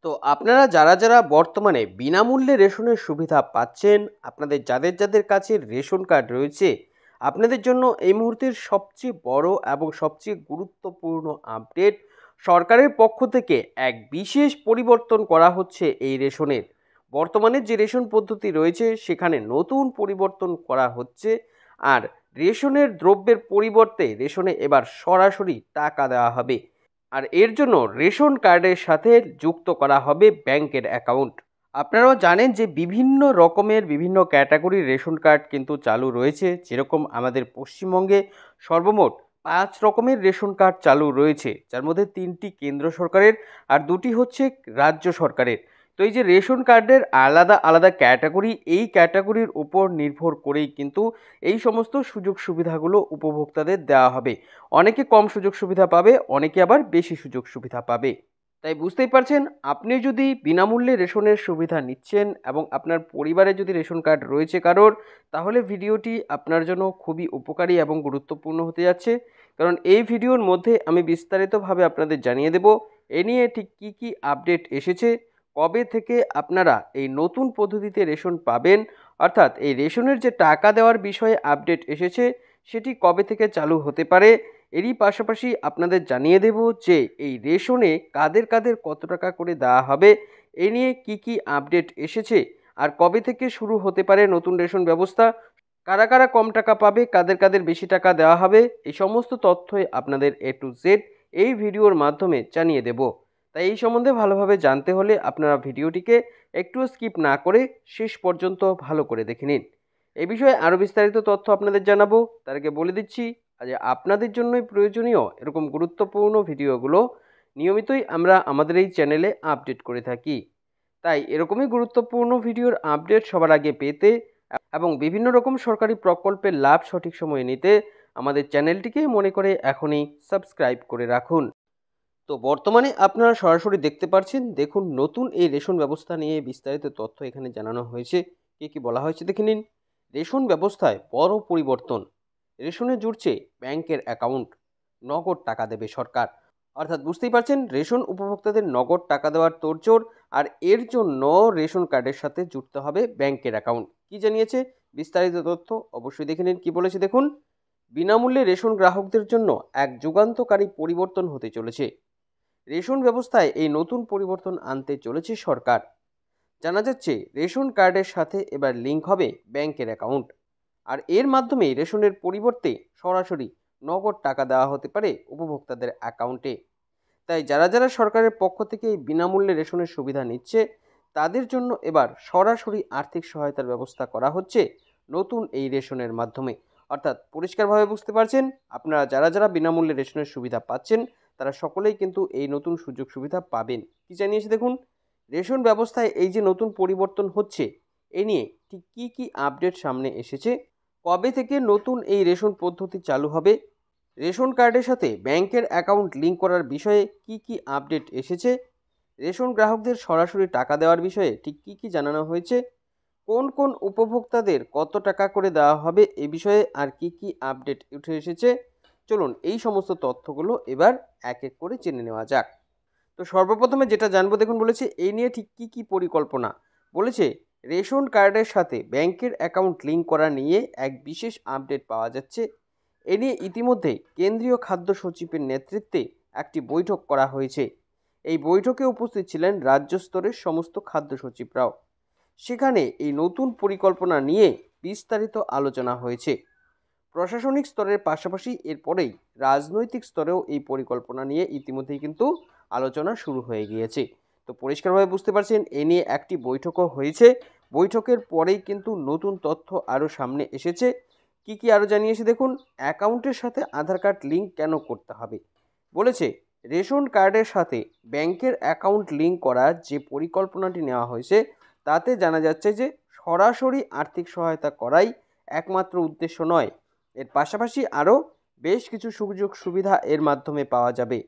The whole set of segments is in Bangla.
তো আপনারা যারা বর্তমানে বিনামূল্যে রেশনের সুবিধা পাচ্ছেন, আপনাদের যাদের কাছে রেশন কার্ড রয়েছে, আপনাদের জন্য এই মুহূর্তের সবচেয়ে বড় এবং সবচেয়ে গুরুত্বপূর্ণ আপডেট, সরকারের পক্ষ থেকে এক বিশেষ পরিবর্তন করা হচ্ছে এই রেশনের। বর্তমানে যে রেশন পদ্ধতি রয়েছে সেখানে নতুন পরিবর্তন করা হচ্ছে। আর রেশনের দ্রব্যের পরিবর্তে রেশনে এবার সরাসরি টাকা দেওয়া হবে। আর এর জন্য রেশন কার্ডের সাথে যুক্ত করা হবে ব্যাংকের অ্যাকাউন্ট। আপনারাও জানেন যে বিভিন্ন রকমের বিভিন্ন ক্যাটাগরির রেশন কার্ড কিন্তু চালু রয়েছে। যেরকম আমাদের পশ্চিমবঙ্গে সর্বমোট 5 রকমের রেশন কার্ড চালু রয়েছে, যার মধ্যে 3টি কেন্দ্র সরকারের আর 2টি হচ্ছে রাজ্য সরকারের। তো এই যে রেশন কার্ডের আলাদা আলাদা ক্যাটাগরি, এই ক্যাটাগরির উপর নির্ভর করেই কিন্তু এই সমস্ত সুযোগ সুবিধাগুলো উপভোক্তাদের দেওয়া হবে। অনেকে কম সুযোগ সুবিধা পাবে, অনেকে আবার বেশি সুযোগ সুবিধা পাবে। তাই বুঝতেই পারছেন, আপনি যদি বিনামূল্যে রেশনের সুবিধা নিচ্ছেন এবং আপনার পরিবারে যদি রেশন কার্ড রয়েছে কারোর, তাহলে ভিডিওটি আপনার জন্য খুবই উপকারী এবং গুরুত্বপূর্ণ হতে যাচ্ছে। কারণ এই ভিডিওর মধ্যে আমি বিস্তারিতভাবে আপনাদের জানিয়ে দেব এ নিয়ে ঠিক কী কী আপডেট এসেছে, কবে থেকে আপনারা এই নতুন পদ্ধতিতে রেশন পাবেন, অর্থাৎ এই রেশনের যে টাকা দেওয়ার বিষয়ে আপডেট এসেছে সেটি কবে থেকে চালু হতে পারে। এরই পাশাপাশি আপনাদের জানিয়ে দেব যে এই রেশনে কাদের কাদের কত টাকা করে দেওয়া হবে, এ নিয়ে কি কি আপডেট এসেছে, আর কবে থেকে শুরু হতে পারে নতুন রেশন ব্যবস্থা, কারা কারা কম টাকা পাবে, কাদের কাদের বেশি টাকা দেওয়া হবে, এই সমস্ত তথ্যই আপনাদের A to Z এই ভিডিওর মাধ্যমে জানিয়ে দেব। তাই এই সম্বন্ধে ভালোভাবে জানতে হলে আপনারা ভিডিওটিকে একটু স্কিপ না করে শেষ পর্যন্ত ভালো করে দেখে নিন। এই বিষয়ে আরও বিস্তারিত তথ্য আপনাদের জানাবো, তার আগে বলে দিচ্ছি যে আপনাদের জন্যই প্রয়োজনীয় এরকম গুরুত্বপূর্ণ ভিডিওগুলো নিয়মিতই আমরা আমাদের এই চ্যানেলে আপডেট করে থাকি। তাই এরকমই গুরুত্বপূর্ণ ভিডিওর আপডেট সবার আগে পেতে এবং বিভিন্ন রকম সরকারি প্রকল্পের লাভ সঠিক সময়ে নিতে আমাদের চ্যানেলটিকে মনে করে এখনই সাবস্ক্রাইব করে রাখুন। তো বর্তমানে আপনারা সরাসরি দেখতে পাচ্ছেন, দেখুন নতুন এই রেশন ব্যবস্থা নিয়ে বিস্তারিত তথ্য এখানে জানানো হয়েছে। কি কি বলা হয়েছে দেখে নিন। রেশন ব্যবস্থায় বড় পরিবর্তন, রেশনে জুড়ছে ব্যাংকের অ্যাকাউন্ট, নগদ টাকা দেবে সরকার। অর্থাৎ বুঝতেই পারছেন, রেশন উপভোক্তাদের নগদ টাকা দেওয়ার তোড়জোড়, আর এর জন্য রেশন কার্ডের সাথে জুড়তে হবে ব্যাংকের অ্যাকাউন্ট। কি জানিয়েছে বিস্তারিত তথ্য অবশ্যই দেখে নিন। কি বলেছে দেখুন, বিনামূল্যে রেশন গ্রাহকদের জন্য এক যুগান্তকারী পরিবর্তন হতে চলেছে। রেশন ব্যবস্থায় এই নতুন পরিবর্তন আনতে চলেছে সরকার। জানা যাচ্ছে রেশন কার্ডের সাথে এবার লিঙ্ক হবে ব্যাংকের অ্যাকাউন্ট, আর এর মাধ্যমেই রেশনের পরিবর্তে সরাসরি নগদ টাকা দেওয়া হতে পারে উপভোক্তাদের অ্যাকাউন্টে। তাই যারা সরকারের পক্ষ থেকে এই বিনামূল্যে রেশনের সুবিধা নিচ্ছে তাদের জন্য এবার সরাসরি আর্থিক সহায়তার ব্যবস্থা করা হচ্ছে নতুন এই রেশনের মাধ্যমে। অর্থাৎ পরিষ্কারভাবে বুঝতে পারছেন, আপনারা যারা বিনামূল্যে রেশনের সুবিধা পাচ্ছেন তারা সকলেই কিন্তু এই নতুন সুযোগ সুবিধা পাবেন। কি জানিয়েছে দেখুন, রেশন ব্যবস্থায় এই যে নতুন পরিবর্তন হচ্ছে এ নিয়ে ঠিক কী কী আপডেট সামনে এসেছে, কবে থেকে নতুন এই রেশন পদ্ধতি চালু হবে, রেশন কার্ডের সাথে ব্যাংকের অ্যাকাউন্ট লিঙ্ক করার বিষয়ে কি কি আপডেট এসেছে, রেশন গ্রাহকদের সরাসরি টাকা দেওয়ার বিষয়ে ঠিক কী কী জানানো হয়েছে, কোন কোন উপভোক্তাদের কত টাকা করে দেওয়া হবে এ বিষয়ে আর কি কি আপডেট উঠে এসেছে, চলুন এই সমস্ত তথ্যগুলো এবার এক এক করে জেনে নেওয়া যাক। তো সর্বপ্রথমে যেটা জানবো দেখুন, বলেছে এই নিয়ে ঠিক কী কী পরিকল্পনা। বলেছে রেশন কার্ডের সাথে ব্যাংকের অ্যাকাউন্ট লিঙ্ক করা নিয়ে এক বিশেষ আপডেট পাওয়া যাচ্ছে। এ নিয়ে ইতিমধ্যেই কেন্দ্রীয় খাদ্য সচিবের নেতৃত্বে একটি বৈঠক করা হয়েছে। এই বৈঠকে উপস্থিত ছিলেন রাজ্য স্তরের সমস্ত খাদ্য সচিবরাও। সেখানে এই নতুন পরিকল্পনা নিয়ে বিস্তারিত আলোচনা হয়েছে। প্রশাসনিক স্তরের পাশাপাশি এরপরেই রাজনৈতিক স্তরেও এই পরিকল্পনা নিয়ে ইতিমধ্যেই কিন্তু আলোচনা শুরু হয়ে গিয়েছে। তো পরিষ্কারভাবে বুঝতে পারছেন, এ নিয়ে একটি বৈঠকও হয়েছে। বৈঠকের পরেই কিন্তু নতুন তথ্য আরও সামনে এসেছে। কি কি আরও জানিয়েছে দেখুন, অ্যাকাউন্টের সাথে আধার কার্ড লিঙ্ক কেন করতে হবে। বলেছে রেশন কার্ডের সাথে ব্যাংকের অ্যাকাউন্ট লিঙ্ক করার যে পরিকল্পনাটি নেওয়া হয়েছে তাতে জানা যাচ্ছে যে সরাসরি আর্থিক সহায়তা করাই একমাত্র উদ্দেশ্য নয়, এর পাশাপাশি আরও বেশ কিছু সুযোগ সুবিধা এর মাধ্যমে পাওয়া যাবে।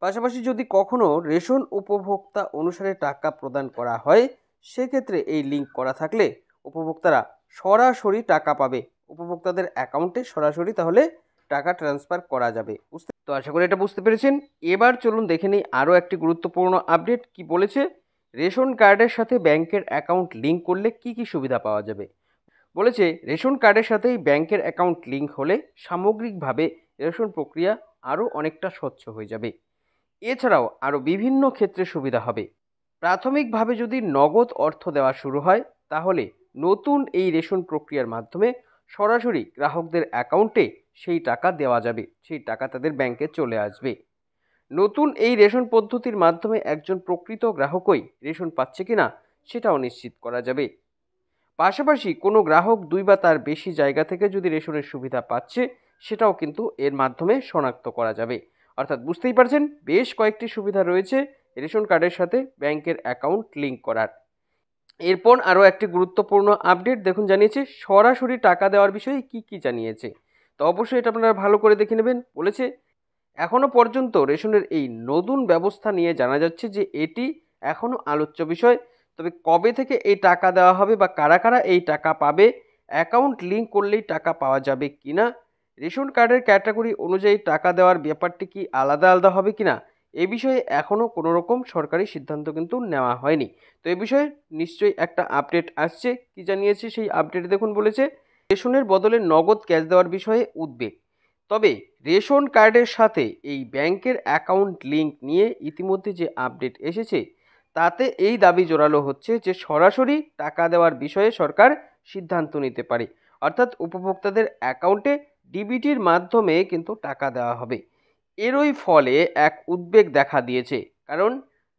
পাশাপাশি যদি কখনো রেশন উপভোক্তা অনুসারে টাকা প্রদান করা হয় সেক্ষেত্রে এই লিঙ্ক করা থাকলে উপভোক্তারা সরাসরি টাকা পাবে, উপভোক্তাদের অ্যাকাউন্টে সরাসরি তাহলে টাকা ট্রান্সফার করা যাবে। তো আশা করি এটা বুঝতে পেরেছেন। এবার চলুন দেখে নিই আরও একটি গুরুত্বপূর্ণ আপডেট কি বলেছে। রেশন কার্ডের সাথে ব্যাংকের অ্যাকাউন্ট লিঙ্ক করলে কি কি সুবিধা পাওয়া যাবে? বলেছে রেশন কার্ডের সাথেই ব্যাংকের অ্যাকাউন্ট লিঙ্ক হলে সামগ্রিকভাবে রেশন প্রক্রিয়া আরও অনেকটা স্বচ্ছ হয়ে যাবে। এছাড়াও আরও বিভিন্ন ক্ষেত্রে সুবিধা হবে। প্রাথমিকভাবে যদি নগদ অর্থ দেওয়া শুরু হয়, তাহলে নতুন এই রেশন প্রক্রিয়ার মাধ্যমে সরাসরি গ্রাহকদের অ্যাকাউন্টে সেই টাকা দেওয়া যাবে, সেই টাকা তাদের ব্যাংকে চলে আসবে। নতুন এই রেশন পদ্ধতির মাধ্যমে একজন প্রকৃত গ্রাহকই রেশন পাচ্ছে কিনা সেটাও নিশ্চিত করা যাবে। পাশাপাশি কোনো গ্রাহক 2 বা তার বেশি জায়গা থেকে যদি রেশনের সুবিধা পাচ্ছে, সেটাও কিন্তু এর মাধ্যমে শনাক্ত করা যাবে। অর্থাৎ বুঝতেই পারছেন, বেশ কয়েকটি সুবিধা রয়েছে রেশন কার্ডের সাথে ব্যাংকের অ্যাকাউন্ট লিঙ্ক করার। এরপর আরও একটি গুরুত্বপূর্ণ আপডেট দেখুন, জানিয়েছে সরাসরি টাকা দেওয়ার বিষয়ে কি কি জানিয়েছে। তো অবশ্যই এটা আপনারা ভালো করে দেখে নেবেন। বলেছে এখনও পর্যন্ত রেশনের এই নতুন ব্যবস্থা নিয়ে জানা যাচ্ছে যে এটি এখনও আলোচ্য বিষয়। তবে কবে থেকে এই টাকা দেওয়া হবে বা কারা কারা এই টাকা পাবে, অ্যাকাউন্ট লিঙ্ক করলেই টাকা পাওয়া যাবে কিনা, রেশন কার্ডের ক্যাটাগরি অনুযায়ী টাকা দেওয়ার ব্যাপারটি কি আলাদা আলাদা হবে কিনা, এ বিষয়ে এখনও কোনো রকম সরকারি সিদ্ধান্ত কিন্তু নেওয়া হয়নি। তো এ বিষয়ে নিশ্চয়ই একটা আপডেট আসছে। কি জানিয়েছে সেই আপডেট দেখুন। বলেছে রেশনের বদলে নগদ ক্যাশ দেওয়ার বিষয়ে উদ্বেগ, তবে রেশন কার্ডের সাথে এই ব্যাংকের অ্যাকাউন্ট লিঙ্ক নিয়ে ইতিমধ্যে যে আপডেট এসেছে, তাতে এই দাবি জোরালো হচ্ছে যে সরাসরি টাকা দেওয়ার বিষয়ে সরকার সিদ্ধান্ত নিতে পারে। অর্থাৎ উপভোক্তাদের অ্যাকাউন্টে ডিবিটির মাধ্যমে কিন্তু টাকা দেওয়া হবে। এরই ফলে এক উদ্বেগ দেখা দিয়েছে, কারণ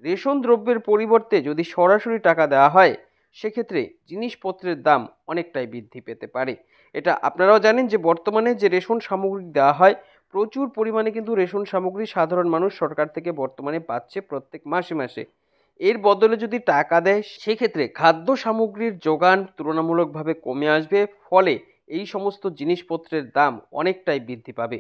রেশন দ্রব্যের পরিবর্তে যদি সরাসরি টাকা দেওয়া হয়, সেক্ষেত্রে জিনিসপত্রের দাম অনেকটাই বৃদ্ধি পেতে পারে। এটা আপনারাও জানেন যে বর্তমানে যে রেশন সামগ্রী দেওয়া হয়, প্রচুর পরিমাণে কিন্তু রেশন সামগ্রী সাধারণ মানুষ সরকার থেকে বর্তমানে পাচ্ছে প্রত্যেক মাসে মাসে। এর বদলে যদি টাকা দেয়, সেক্ষেত্রে খাদ্য সামগ্রীর যোগান তুলনামূলকভাবে কমে আসবে, ফলে এই সমস্ত জিনিসপত্রের দাম অনেকটাই বৃদ্ধি পাবে।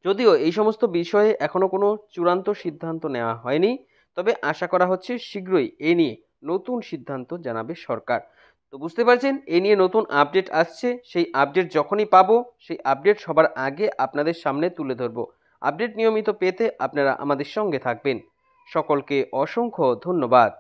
যদিও এই সমস্ত বিষয়ে এখনও কোনো চূড়ান্ত সিদ্ধান্ত নেওয়া হয়নি, তবে আশা করা হচ্ছে শীঘ্রই এ নিয়ে নতুন সিদ্ধান্ত জানাবে সরকার। তো বুঝতে পারছেন, এ নিয়ে নতুন আপডেট আসছে। সেই আপডেট যখনই পাবো, সেই আপডেট সবার আগে আপনাদের সামনে তুলে ধরবো। আপডেট নিয়মিত পেতে আপনারা আমাদের সঙ্গে থাকবেন। সকলকে অসংখ্য ধন্যবাদ।